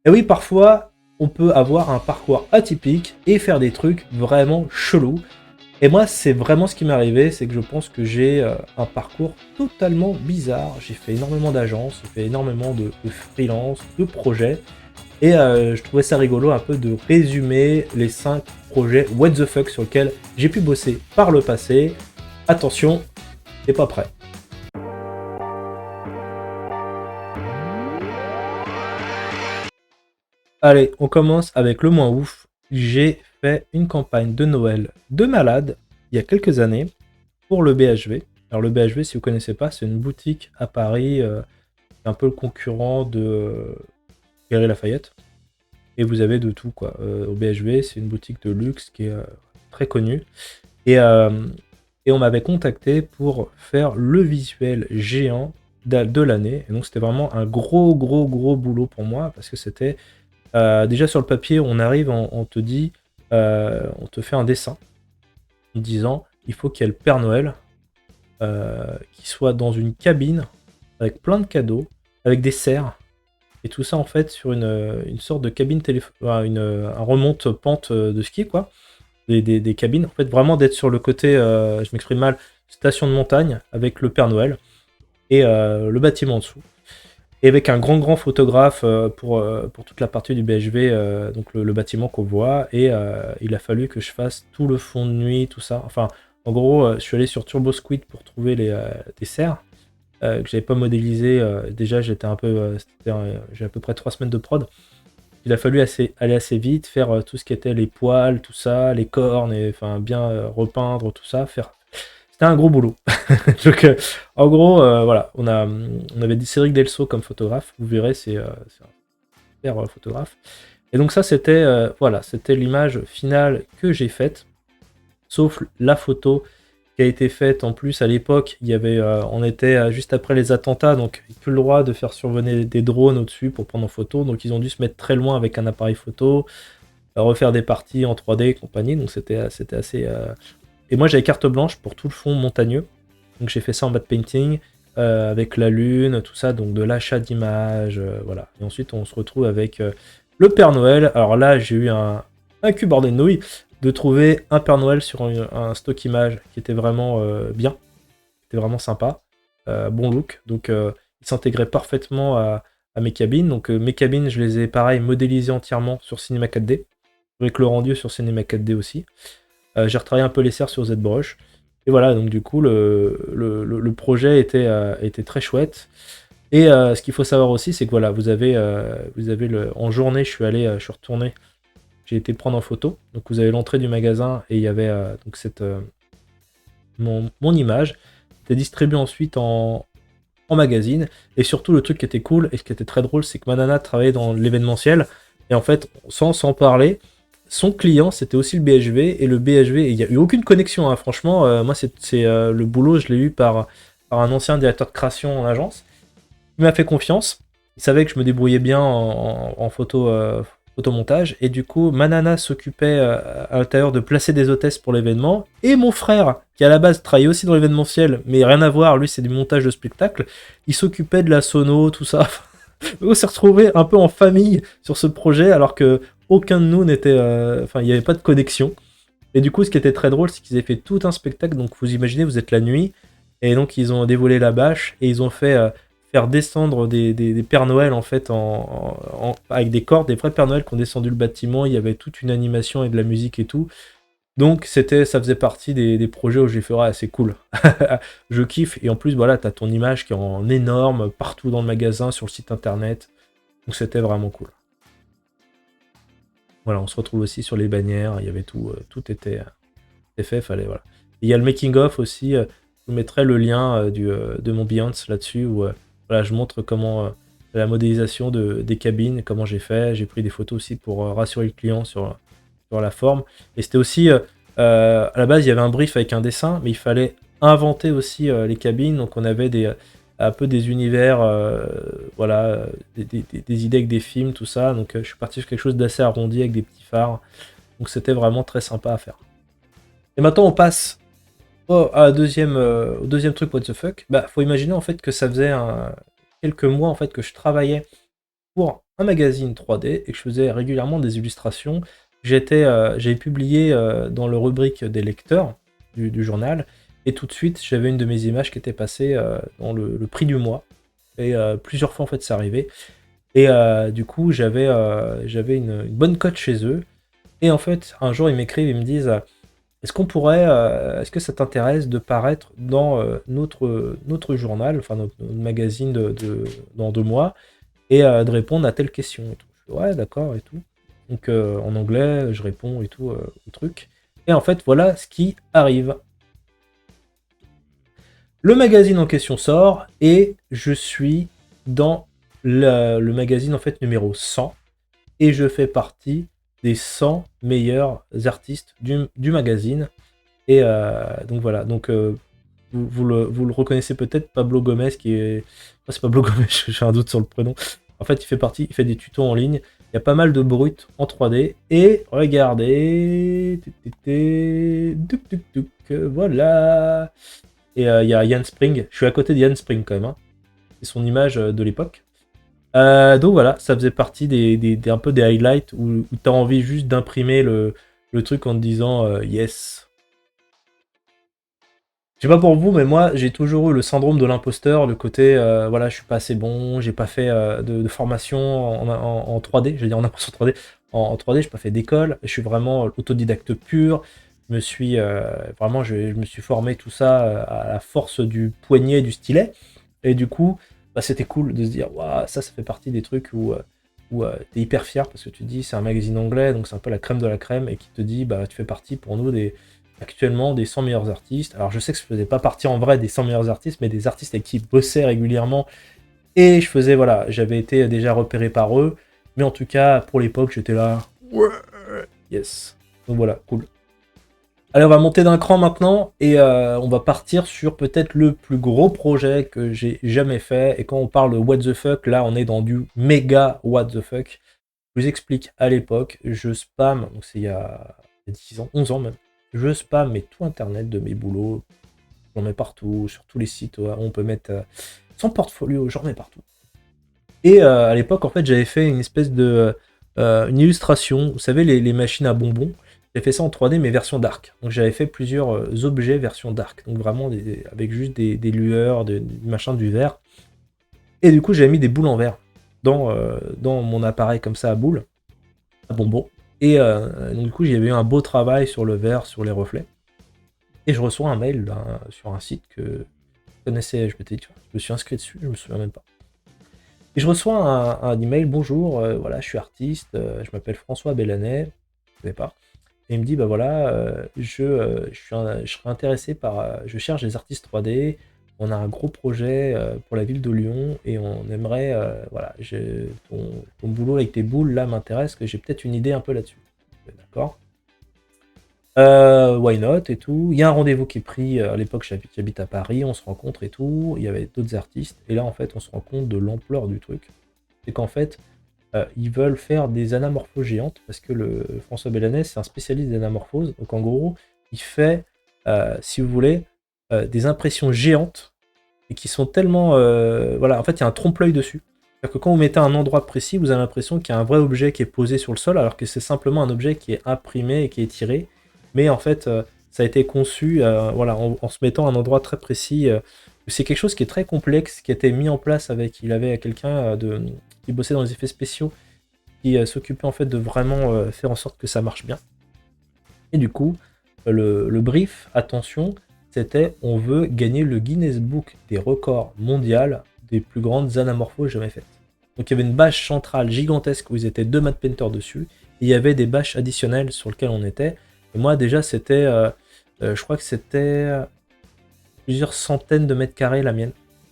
Et oui, parfois, on peut avoir un parcours atypique et faire des trucs vraiment chelous. Et moi, c'est vraiment ce qui m'est arrivé, c'est que je pense que j'ai un parcours totalement bizarre. J'ai fait énormément d'agences, j'ai fait énormément de freelance, de projets. Et je trouvais ça rigolo un peu de résumer les 5 projets what the fuck sur lesquels j'ai pu bosser par le passé. Attention, t'es pas prêt. Allez, on commence avec le moins ouf. J'ai fait une campagne de Noël de malade il y a quelques années pour le BHV. Alors le BHV, si vous connaissez pas, c'est une boutique à Paris, un peu le concurrent de Galeries Lafayette. Et vous avez de tout quoi. Au BHV, c'est une boutique de luxe qui est très connue. Et, euh, et on m'avait contacté pour faire le visuel géant de l'année. Et donc c'était vraiment un gros boulot pour moi parce que c'était déjà sur le papier, on arrive, on te dit, on te fait un dessin en disant il faut qu'il y ait le Père Noël qui soit dans une cabine avec plein de cadeaux, avec des serres. Et tout ça en fait sur une sorte de cabine un remonte pente de ski quoi, des cabines en fait vraiment d'être sur le côté, je m'exprime mal, station de montagne avec le Père Noël et le bâtiment en dessous et avec un grand photographe pour toute la partie du BHV, donc le bâtiment qu'on voit et il a fallu que je fasse tout le fond de nuit, tout ça. Enfin en gros je suis allé sur Turbo Squid pour trouver des serres que j'avais pas modélisé. Déjà, j'étais un peu, j'ai à peu près 3 semaines de prod. Il a fallu aller assez vite, faire tout ce qui était les poils, tout ça, les cornes, et enfin bien repeindre tout ça. C'était un gros boulot. Donc, en gros, voilà, on avait dit Cédric Delso comme photographe. Vous verrez, c'est un super photographe. Et donc ça, c'était voilà, c'était l'image finale que j'ai faite, sauf la photo qui a été faite en plus à l'époque. Il y avait, on était juste après les attentats, donc il n'y a plus le droit de faire survoler des drones au-dessus pour prendre en photo. Donc ils ont dû se mettre très loin avec un appareil photo, refaire des parties en 3D et compagnie. Donc c'était assez. Et moi j'avais carte blanche pour tout le fond montagneux. Donc j'ai fait ça en matte painting avec la lune, tout ça, donc de l'achat d'images, voilà. Et ensuite on se retrouve avec le Père Noël. Alors là j'ai eu un cul bordé de nouilles de trouver un Père Noël sur un stock image qui était vraiment bien, qui était vraiment sympa, bon look. Donc il s'intégrait parfaitement à mes cabines. Donc mes cabines, je les ai pareil modélisées entièrement sur Cinema 4D, avec le rendu sur Cinema 4D aussi. J'ai retravaillé un peu les serres sur ZBrush. Et voilà, donc du coup le projet était très chouette. Et ce qu'il faut savoir aussi, c'est que voilà, vous avez en journée, je suis retourné, j'ai été prendre en photo. Donc vous avez l'entrée du magasin et il y avait donc mon image. C'était distribué ensuite en magazine. Et surtout le truc qui était cool et ce qui était très drôle, c'est que Manana travaillait dans l'événementiel. Et en fait, sans parler, son client c'était aussi le BHV. Et le BHV, il n'y a eu aucune connexion, hein, franchement. Moi, le boulot, je l'ai eu par un ancien directeur de création en agence. Il m'a fait confiance. Il savait que je me débrouillais bien en photo, photomontage. Et du coup, Manana s'occupait à l'intérieur de placer des hôtesses pour l'événement. Et mon frère, qui à la base travaillait aussi dans l'événementiel, mais rien à voir, lui c'est du montage de spectacle, il s'occupait de la sono, tout ça. On s'est retrouvés un peu en famille sur ce projet, alors que aucun de nous n'était... Enfin, il n'y avait pas de connexion. Et du coup, ce qui était très drôle, c'est qu'ils avaient fait tout un spectacle. Donc vous imaginez, vous êtes la nuit, et donc ils ont dévoilé la bâche, et ils ont fait faire descendre des Pères Noël en fait avec des cordes, des vrais Pères Noël qui ont descendu le bâtiment. Il y avait toute une animation et de la musique et tout. Donc ça faisait partie des projets où j'ai fait ah, c'est cool. Je kiffe. Et en plus, voilà, t'as ton image qui est en énorme partout dans le magasin, sur le site internet. Donc c'était vraiment cool. Voilà, on se retrouve aussi sur les bannières, il y avait tout, était fait, fallait, voilà. Et il y a le making of aussi, je vous mettrai le lien de mon Beyoncé là-dessus, où voilà, je montre comment la modélisation des cabines, comment j'ai pris des photos aussi pour rassurer le client sur la forme. Et c'était aussi, à la base, il y avait un brief avec un dessin, mais il fallait inventer aussi les cabines, donc on avait un peu des univers, voilà, des idées avec des films, tout ça. Donc je suis parti sur quelque chose d'assez arrondi avec des petits phares. Donc c'était vraiment très sympa à faire. Et maintenant on passe au deuxième truc what the fuck. Bah faut imaginer en fait que ça faisait quelques mois en fait que je travaillais pour un magazine 3D et que je faisais régulièrement des illustrations. J'avais publié dans le rubrique des lecteurs du journal, et tout de suite, j'avais une de mes images qui était passée dans le prix du mois. Et plusieurs fois, en fait, c'est arrivé. Et du coup, j'avais une bonne cote chez eux. Et en fait, un jour, ils m'écrivent, ils me disent est-ce que ça t'intéresse de paraître dans notre journal, enfin notre magazine dans 2 mois, et de répondre à telle question et tout. Je fais, ouais, d'accord et tout. Donc en anglais, je réponds et tout au truc. Et en fait, voilà ce qui arrive. Le magazine en question sort et je suis dans le magazine en fait numéro 100 et je fais partie des 100 meilleurs artistes du magazine. Et donc voilà, donc vous le reconnaissez peut-être, Pablo Gomez, qui est... Ah, c'est Pablo Gomez, j'ai un doute sur le prénom. En fait, il fait des tutos en ligne. Il y a pas mal de brut en 3D. Et regardez... Voilà. Et il y a Ian Spring. Je suis à côté d'Ian Spring quand même. Hein. C'est son image de l'époque. Donc voilà, ça faisait partie un peu des highlights où tu as envie juste d'imprimer le truc en te disant yes. Je sais pas pour vous, mais moi j'ai toujours eu le syndrome de l'imposteur, le côté voilà, je suis pas assez bon, j'ai pas fait de formation en 3D, je veux dire en impression 3D, en 3D, j'ai pas fait d'école, je suis vraiment autodidacte pur. Je me suis vraiment, je me suis formé tout ça à la force du poignet et du stylet, et du coup, bah, c'était cool de se dire, waouh, ça fait partie des trucs où t'es hyper fier parce que tu te dis, c'est un magazine anglais, donc c'est un peu la crème de la crème, et qui te dit, bah tu fais partie pour nous actuellement des 100 meilleurs artistes. Alors je sais que je faisais pas partie en vrai des 100 meilleurs artistes, mais des artistes avec qui je bossais régulièrement. Et je faisais, voilà, j'avais été déjà repéré par eux. Mais en tout cas, pour l'époque, j'étais là. Ouais, yes. Donc voilà, cool. Allez, on va monter d'un cran maintenant et on va partir sur peut-être le plus gros projet que j'ai jamais fait. Et quand on parle de what the fuck, là on est dans du méga what the fuck. Je vous explique, à l'époque, je spam, donc c'est il y a 10 ans, 11 ans même, je spam mais tout internet de mes boulots, j'en mets partout, sur tous les sites où on peut mettre son portfolio, j'en mets partout. Et à l'époque, en fait, j'avais fait une espèce de une illustration, vous savez, les machines à bonbons, j'ai fait ça en 3D mais version dark. Donc j'avais fait plusieurs objets version dark, donc vraiment avec juste des lueurs, des machins, du verre. Et du coup, j'avais mis des boules en verre dans mon appareil comme ça à boules, à bonbons. Et donc du coup, j'avais eu un beau travail sur le verre, sur les reflets. Et je reçois un mail sur un site que je connaissais, je me suis inscrit dessus, je me souviens même pas. Et je reçois un email, bonjour, voilà, je suis artiste, je m'appelle François Bellanet, je ne connais pas. Et il me dit, bah voilà, je serais intéressé je cherche des artistes 3D, on a un gros projet pour la ville de Lyon, et on aimerait, voilà, ton boulot avec tes boules, là, m'intéresse, que j'ai peut-être une idée un peu là-dessus. D'accord. Why not et tout. Il y a un rendez-vous qui est pris, à l'époque j'habite à Paris, on se rencontre et tout, il y avait d'autres artistes, et là en fait on se rend compte de l'ampleur du truc. C'est qu'en fait, ils veulent faire des anamorphoses géantes, parce que le François Bellanet c'est un spécialiste des anamorphoses, donc en gros, il fait, si vous voulez, des impressions géantes, et qui sont tellement... voilà, en fait il y a un trompe-l'œil dessus. C'est-à-dire que quand vous mettez un endroit précis, vous avez l'impression qu'il y a un vrai objet qui est posé sur le sol, alors que c'est simplement un objet qui est imprimé et qui est tiré. Mais en fait, ça a été conçu voilà, en se mettant à un endroit très précis. C'est quelque chose qui est très complexe, qui a été mis en place il avait quelqu'un qui bossait dans les effets spéciaux, qui s'occupait en fait de vraiment faire en sorte que ça marche bien. Et du coup, le brief, attention, c'était on veut gagner le Guinness Book des records mondiaux des plus grandes anamorphoses jamais faites. Donc il y avait une bâche centrale gigantesque où ils étaient 2 matte painters dessus, et il y avait des bâches additionnelles sur lesquelles on était. Et moi déjà c'était, je crois que c'était plusieurs centaines de mètres carrés la mienne.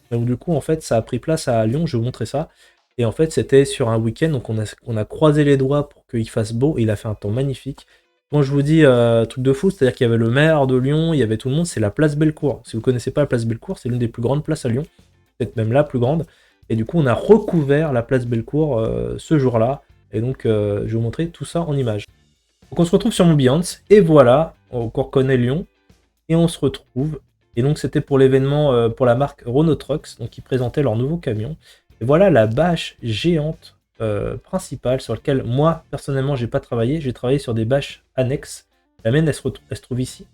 Donc du coup en fait ça a pris place à Lyon, je vais vous montrer ça. Et en fait c'était sur un week-end, donc on a croisé les doigts pour qu'il fasse beau, et il a fait un temps magnifique. Quand je vous dis truc de fou, c'est-à-dire qu'il y avait le maire de Lyon, il y avait tout le monde, c'est la place Bellecour. Si vous connaissez pas la place Bellecour, c'est l'une des plus grandes places à Lyon, peut-être même la plus grande. Et du coup on a recouvert la place Bellecour ce jour-là, et donc je vais vous montrer tout ça en images. Donc on se retrouve sur mon Behance, et voilà, on reconnaît Lyon, et on se retrouve. Et donc c'était pour l'événement pour la marque Renault Trucks, donc qui présentait leur nouveau camion. Et voilà la bâche géante principal sur lequel moi personnellement j'ai pas travaillé. J'ai travaillé sur des bâches annexes. La mienne elle se trouve ici.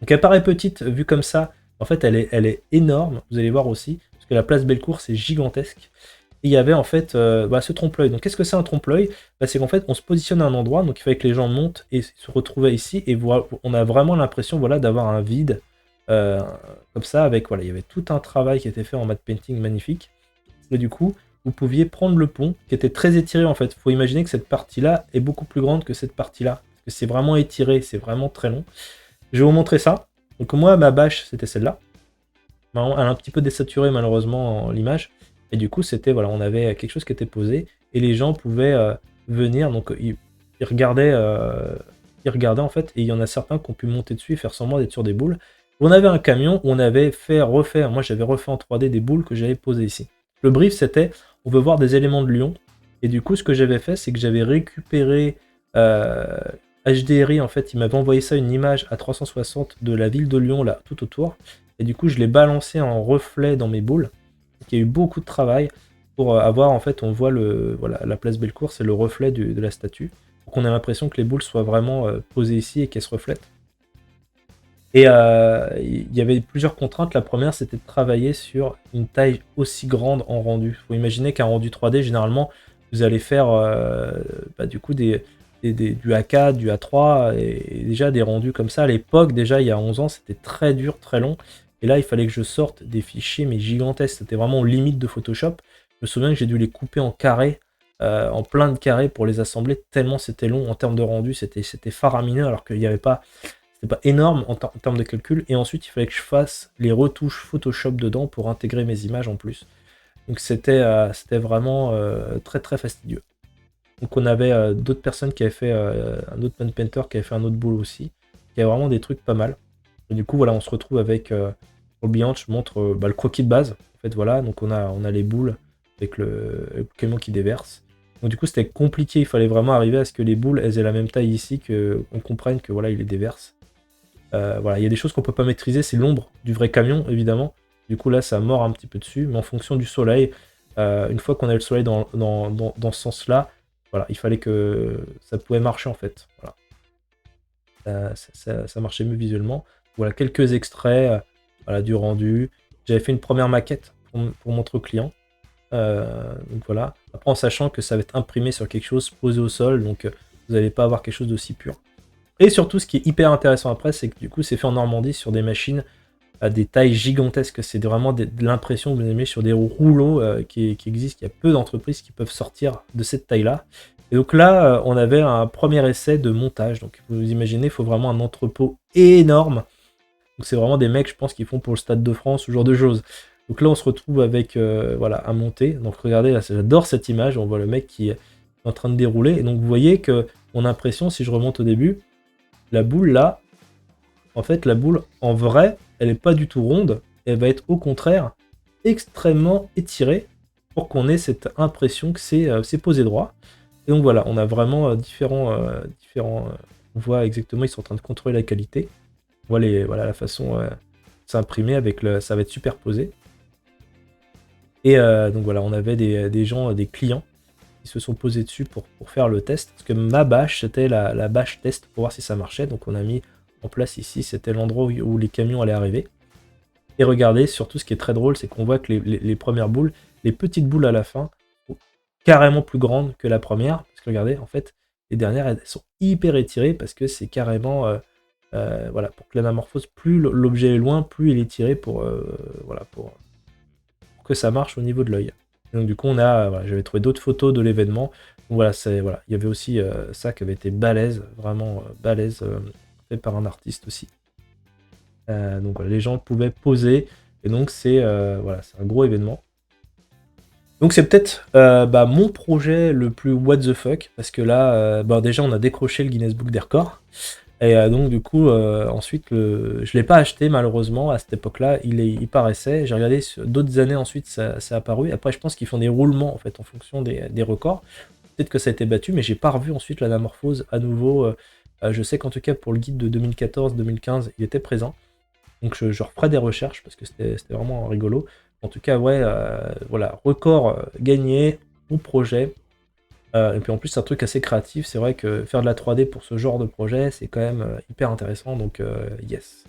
Donc elle paraît petite vue comme ça. En fait elle est énorme. Vous allez voir aussi parce que la place Bellecour c'est gigantesque. Et il y avait en fait ce trompe-l'œil. Donc qu'est-ce que c'est un trompe-l'œil? C'est qu'en fait on se positionne à un endroit, donc il fallait que les gens montent et se retrouvaient ici, et on a vraiment l'impression d'avoir un vide euh, comme ça, avec il y avait tout un travail qui était fait en matte painting magnifique. Et du coup, vous pouviez prendre le pont qui était très étiré en fait. Il faut imaginer que cette partie-là est beaucoup plus grande que cette partie-là. Parce que c'est vraiment étiré, c'est vraiment très long. Je vais vous montrer ça. Donc moi, ma bâche, c'était celle-là. Elle a un petit peu désaturé malheureusement l'image. Et du coup, c'était on avait quelque chose qui était posé et les gens pouvaient venir. Donc ils regardaient en fait, et il y en a certains qui ont pu monter dessus et faire semblant d'être sur des boules. On avait un camion où on avait refaire. Moi, j'avais refait en 3D des boules que j'avais posées ici. Le brief, c'était on veut voir des éléments de Lyon. Et du coup, ce que j'avais fait, c'est que j'avais récupéré HDRI. En fait, il m'avait envoyé ça, une image à 360 de la ville de Lyon là tout autour. Et du coup, je l'ai balancé en reflet dans mes boules. Donc, il y a eu beaucoup de travail pour avoir, en fait, on voit la place Bellecour, c'est le reflet de la statue. Donc on a l'impression que les boules soient vraiment posées ici et qu'elles se reflètent. Et il y avait plusieurs contraintes. La première, c'était de travailler sur une taille aussi grande en rendu. Il faut imaginer qu'un rendu 3D, généralement, vous allez faire du coup du A4, du A3, et déjà des rendus comme ça. À l'époque, déjà il y a 11 ans, c'était très dur, très long. Et là, il fallait que je sorte des fichiers, mais gigantesques. C'était vraiment aux limites de Photoshop. Je me souviens que j'ai dû les couper en carrés, en plein de carrés pour les assembler, tellement c'était long en termes de rendu. C'était faramineux, alors qu'il n'y avait pas... C'était pas énorme en termes de calcul. Et ensuite, il fallait que je fasse les retouches Photoshop dedans pour intégrer mes images en plus. Donc c'était vraiment très très fastidieux. Donc on avait d'autres personnes qui avaient fait un autre man painter qui avait fait un autre boulot aussi. Il y a vraiment des trucs pas mal. Et du coup on se retrouve avec pour le bilan, je montre le croquis de base. En fait donc on a les boules avec le camion qui déverse. Donc du coup c'était compliqué, il fallait vraiment arriver à ce que les boules elles aient la même taille ici, qu'on comprenne que il les déverse. Il y a des choses qu'on peut pas maîtriser, c'est l'ombre du vrai camion évidemment. Du coup là ça mord un petit peu dessus, mais en fonction du soleil, une fois qu'on a le soleil dans ce sens-là, il fallait que ça pouvait marcher en fait. Ça marchait mieux visuellement. Voilà quelques extraits du rendu. J'avais fait une première maquette pour montrer au client. Donc voilà. Après en sachant que ça va être imprimé sur quelque chose posé au sol, donc vous n'allez pas avoir quelque chose d'aussi pur. Et surtout, ce qui est hyper intéressant après, c'est que du coup, c'est fait en Normandie sur des machines à des tailles gigantesques. C'est vraiment de l'impression que vous avez sur des rouleaux qui existent. Il y a peu d'entreprises qui peuvent sortir de cette taille-là. Et donc là, on avait un premier essai de montage. Donc vous imaginez, il faut vraiment un entrepôt énorme. Donc c'est vraiment des mecs, je pense, qui font pour le Stade de France, ce genre de choses. Donc là, on se retrouve avec à monter. Donc regardez, là, j'adore cette image. On voit le mec qui est en train de dérouler. Et donc vous voyez que mon impression, si je remonte au début, la boule là, en fait la boule en vrai, elle n'est pas du tout ronde, elle va être au contraire extrêmement étirée pour qu'on ait cette impression que c'est posé droit. Et donc voilà, on a vraiment différents... on voit exactement, ils sont en train de contrôler la qualité. On voit la façon c'est imprimé avec ça va être superposé. Et donc voilà, on avait des gens, des clients qui se sont posés dessus pour faire le test. Parce que ma bâche, c'était la bâche test pour voir si ça marchait. Donc on a mis en place ici, c'était l'endroit où les camions allaient arriver. Et regardez, surtout ce qui est très drôle, c'est qu'on voit que les premières boules, les petites boules à la fin, sont carrément plus grandes que la première. Parce que regardez, en fait, les dernières, elles sont hyper étirées parce que c'est carrément... pour que l'anamorphose, plus l'objet est loin, plus il est tiré pour que ça marche au niveau de l'œil. Donc du coup, j'avais trouvé d'autres photos de l'événement. Donc il y avait aussi ça qui avait été balèze, vraiment balèze, fait par un artiste aussi. Donc les gens pouvaient poser, et donc c'est un gros événement. Donc c'est peut-être mon projet le plus what the fuck, parce que là, déjà on a décroché le Guinness Book des records. Et donc du coup, ensuite, je l'ai pas acheté malheureusement à cette époque-là, il paraissait. J'ai regardé d'autres années ensuite, ça a apparu. Après, je pense qu'ils font des roulements en fait en fonction des records. Peut-être que ça a été battu, mais j'ai pas revu ensuite l'anamorphose à nouveau. Je sais qu'en tout cas pour le guide de 2014-2015, il était présent. Donc je referai des recherches parce que c'était vraiment rigolo. En tout cas, record gagné, bon projet. Et puis en plus, c'est un truc assez créatif. C'est vrai que faire de la 3D pour ce genre de projet, c'est quand même hyper intéressant. Donc, yes.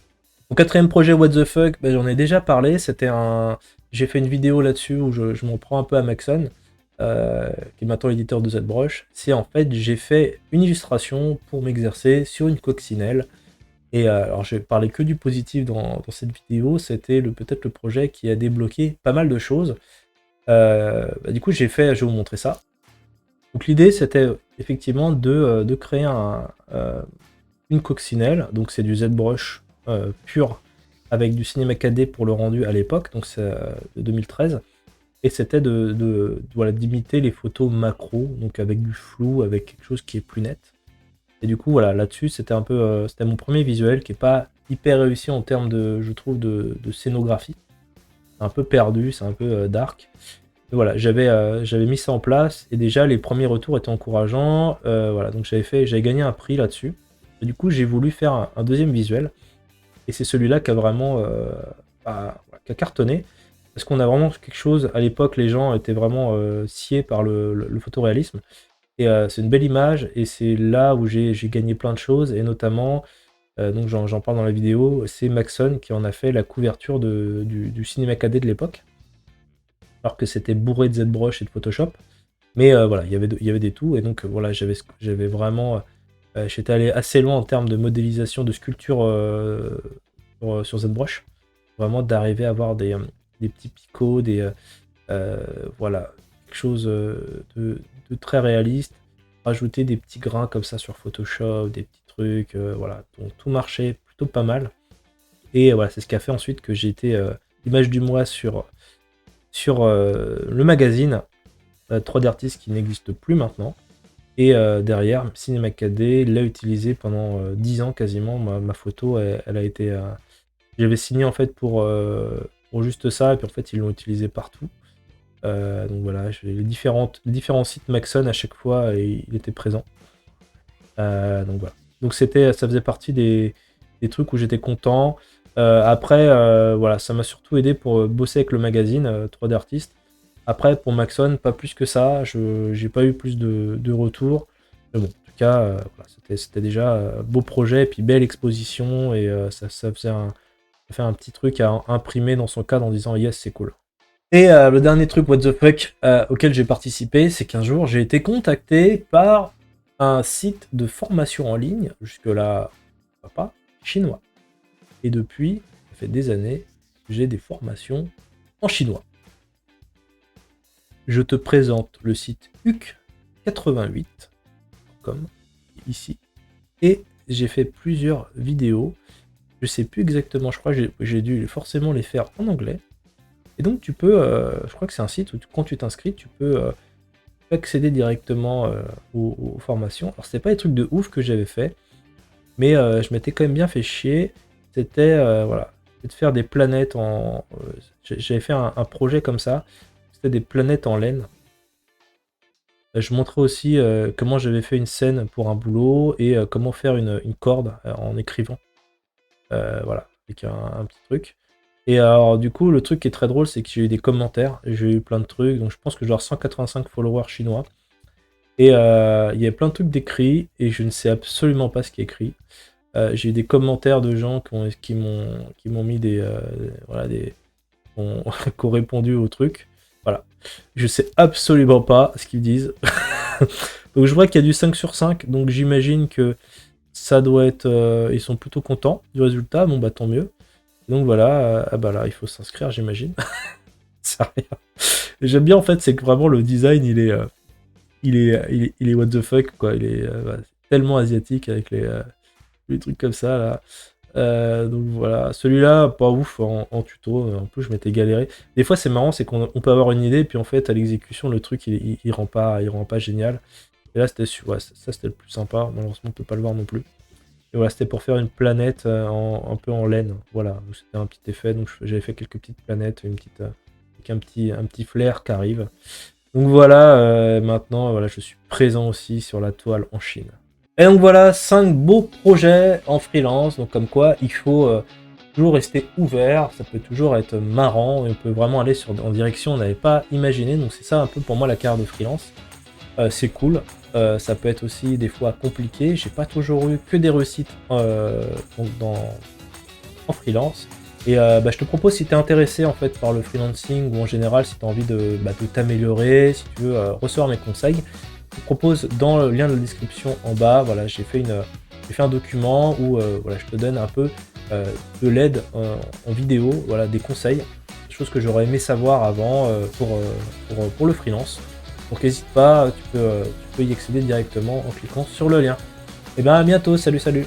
Mon quatrième projet, What the fuck, bah, j'en ai déjà parlé. C'était un. J'ai fait une vidéo là-dessus où je m'en prends un peu à Maxon, qui est maintenant l'éditeur de ZBrush. C'est en fait, j'ai fait une illustration pour m'exercer sur une coccinelle. Et alors, je vais parler que du positif dans cette vidéo. C'était peut-être le projet qui a débloqué pas mal de choses. Bah, du coup, je vais vous montrer ça. Donc l'idée, c'était effectivement de créer une coccinelle. Donc c'est du ZBrush pur avec du Cinema 4D pour le rendu à l'époque, donc c'est de 2013. Et c'était voilà, d'imiter les photos macro, donc avec du flou, avec quelque chose qui est plus net. Et du coup, voilà, là-dessus, c'était un peu, c'était mon premier visuel qui est pas hyper réussi en termes de, je trouve, de scénographie. C'est un peu perdu, c'est un peu dark. Et voilà, j'avais mis ça en place et déjà les premiers retours étaient encourageants. Voilà, donc j'avais gagné un prix là-dessus. Et du coup, j'ai voulu faire un deuxième visuel. Et c'est celui-là qui a vraiment qui a cartonné. Parce qu'on a vraiment quelque chose. À l'époque, les gens étaient vraiment sciés par le photoréalisme. Et c'est une belle image. Et c'est là où j'ai gagné plein de choses. Et notamment, donc j'en parle dans la vidéo, c'est Maxon qui en a fait la couverture du cinéma 4D de l'époque. Alors que c'était bourré de ZBrush et de Photoshop. Mais voilà, il y avait des tout. Et donc voilà, j'avais vraiment. J'étais allé assez loin en termes de modélisation de sculpture sur ZBrush. Vraiment d'arriver à avoir des petits picots, voilà, quelque chose de très réaliste. Rajouter des petits grains comme ça sur Photoshop, des petits trucs, voilà. Donc tout marchait plutôt pas mal. Et voilà, c'est ce qui a fait ensuite que j'ai été image du mois sur le magazine 3D Artist qui n'existe plus maintenant. Et derrière, Cinema 4D l'a utilisé pendant 10 ans quasiment. Ma photo, elle a été. J'avais signé en fait pour juste ça, et puis en fait, ils l'ont utilisé partout. Donc voilà, les différents sites Maxon à chaque fois, et il était présent. Donc voilà. Donc ça faisait partie des trucs où j'étais content. Après, voilà, ça m'a surtout aidé pour bosser avec le magazine 3D Artist. Après, pour Maxon, pas plus que ça. J'ai pas eu plus de retours. Mais bon, en tout cas, voilà, c'était déjà beau projet, et puis belle exposition, et ça fait un petit truc à imprimer dans son cadre en disant yes, c'est cool. Et le dernier truc, what the fuck, auquel j'ai participé, c'est qu'un jour, j'ai été contacté par un site de formation en ligne, jusque-là, pas, chinois. Et depuis, ça fait des années, j'ai des formations en chinois. Je te présente le site huc88.com, ici. Et j'ai fait plusieurs vidéos. Je sais plus exactement, je crois que j'ai dû forcément les faire en anglais. Et donc tu peux, je crois que c'est un site où quand tu t'inscris, tu peux accéder directement aux formations. Alors c'est pas des trucs de ouf que j'avais fait, mais je m'étais quand même bien fait chier. C'était voilà, de faire des planètes en. J'avais fait un projet comme ça. C'était des planètes en laine. Je montrais aussi comment j'avais fait une scène pour un boulot et comment faire une corde en écrivant. Voilà, avec un petit truc. Et alors du coup, le truc qui est très drôle, c'est que j'ai eu des commentaires, j'ai eu plein de trucs, donc je pense que j'ai 185 followers chinois. Et il y avait plein de trucs décrits, et je ne sais absolument pas ce qui est écrit. J'ai eu des commentaires de gens qui m'ont mis voilà, qui ont répondu au truc. Voilà. Je sais absolument pas ce qu'ils disent. Donc je vois qu'il y a du 5 sur 5, donc j'imagine que ça doit être... ils sont plutôt contents du résultat, bon bah tant mieux. Donc voilà, bah là il faut s'inscrire j'imagine. Ça rien. J'aime bien en fait, c'est que vraiment le design il est what the fuck quoi, il est tellement asiatique avec les trucs comme ça là. Donc voilà, celui-là pas ouf en tuto, en plus je m'étais galéré. Des fois c'est marrant, c'est qu'on peut avoir une idée puis en fait à l'exécution le truc il rend pas génial. Et là c'était ouais, ça c'était le plus sympa, malheureusement on peut pas le voir non plus. Et voilà, c'était pour faire une planète un peu en laine. Voilà, c'était un petit effet. Donc j'avais fait quelques petites planètes, avec un petit flair qui arrive. Donc voilà, maintenant voilà, je suis présent aussi sur la toile en Chine. Et donc voilà, 5 beaux projets en freelance. Donc comme quoi, il faut toujours rester ouvert. Ça peut toujours être marrant. Et on peut vraiment aller en direction on n'avait pas imaginé. Donc c'est ça un peu pour moi la carrière de freelance. c'est cool. Ça peut être aussi des fois compliqué. J'ai pas toujours eu que des réussites donc en freelance. Et bah, je te propose, si tu es intéressé en fait par le freelancing ou en général si tu as envie de t'améliorer, si tu veux recevoir mes conseils, je te propose dans le lien de la description en bas, voilà, j'ai fait un document où voilà, je te donne un peu de l'aide en vidéo, voilà, des conseils, des choses que j'aurais aimé savoir avant pour le freelance. Donc n'hésite pas, tu peux y accéder directement en cliquant sur le lien. Et bien à bientôt, salut salut!